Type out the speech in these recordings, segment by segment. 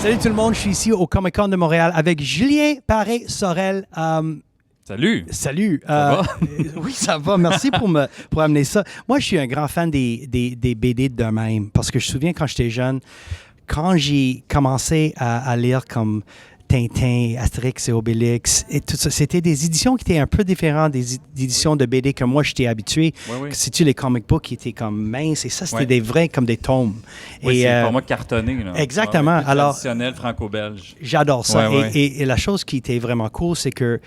Salut tout le monde, je suis ici au Comic-Con de Montréal avec Julien Paré-Sorel. Salut! Salut! Ça va? Oui, ça va. Merci pour amener ça. Moi, je suis un grand fan des BD de même parce que je me souviens quand j'étais jeune, quand j'ai commencé à lire comme Tintin, Astérix et Obélix et tout ça, c'était des éditions qui étaient un peu différentes des éditions de BD que moi j'étais habitué. Oui. C'est-tu les comic books qui étaient comme minces et ça, c'était des vrais comme des tomes. Oui, et, c'est pour moi cartonné. Là. Exactement. Plus Alors, traditionnel franco-belge. j'adore ça. Ouais. Et la chose qui était vraiment cool, c'est que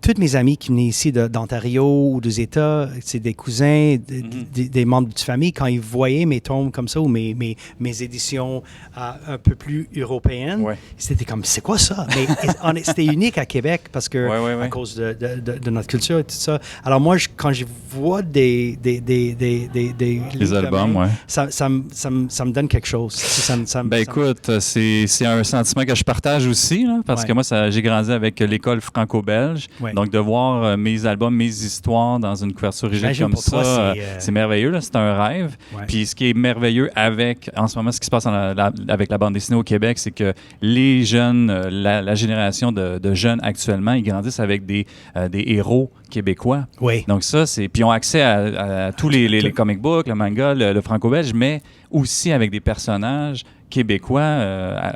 tous mes amis qui venaient ici d'Ontario ou des États, c'est des cousins, des membres de famille, quand ils voyaient mes tomes comme ça ou mes éditions un peu plus européennes, c'était comme, c'est quoi ça? Mais c'était unique à Québec parce que à cause de notre culture et tout ça. Alors moi, quand je vois des albums, ça me donne quelque chose. Écoute, c'est un sentiment que je partage aussi, là, parce que moi, j'ai grandi avec l'école franco-belge. Donc, de voir mes albums, mes histoires dans une couverture rigide comme ça, c'est merveilleux. Là, c'est un rêve. Puis, ce qui est merveilleux en ce moment, ce qui se passe avec la bande dessinée au Québec, c'est que les jeunes, la génération de jeunes actuellement, ils grandissent avec des héros québécois. Donc, ça, c'est... Puis, ils ont accès à tous les comic books, le manga, le franco-belge, mais aussi avec des personnages québécois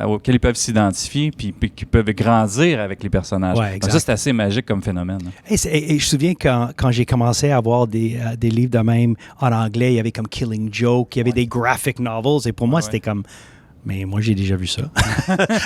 auxquels ils peuvent s'identifier puis qui peuvent grandir avec les personnages. Donc ça, c'est assez magique comme phénomène. Et je me souviens quand j'ai commencé à avoir des livres de même en anglais, il y avait comme Killing Joke, il y avait des graphic novels, et pour moi, c'était comme... Mais moi, j'ai déjà vu ça.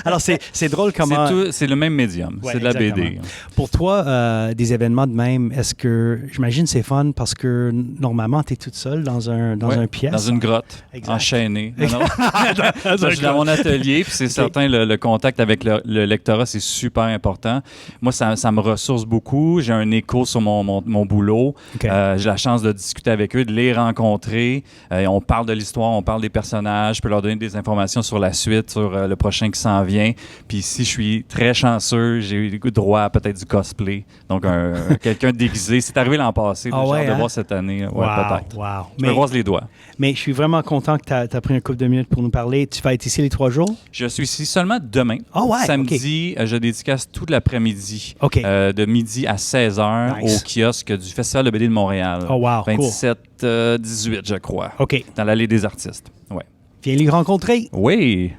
Alors, c'est drôle comment... C'est le même médium. C'est de la BD. Pour toi, des événements de même, est-ce que... J'imagine c'est fun parce que normalement, tu es toute seule dans un pièce. Dans une grotte, enchaînée. Je suis dans mon atelier, puis c'est certain, le contact avec le lectorat, c'est super important. Moi, ça me ressource beaucoup. J'ai un écho sur mon boulot. J'ai la chance de discuter avec eux, de les rencontrer. On parle de l'histoire, on parle des personnages. Je peux leur donner des informations sur la suite, sur le prochain qui s'en vient. Puis ici, je suis très chanceux. J'ai eu droit à peut-être du cosplay. Donc, quelqu'un déguisé. C'est arrivé l'an passé. J'ai hâte de voir cette année. Peut-être. Je me croise les doigts. Mais je suis vraiment content que tu as pris un couple de minutes pour nous parler. Tu vas être ici les 3 jours? Je suis ici seulement demain. Samedi, je dédicace toute l'après-midi. De midi à 16h au kiosque du Festival de BD de Montréal. 27-18, je crois. Dans l'allée des artistes. Viens les rencontrer. Oui.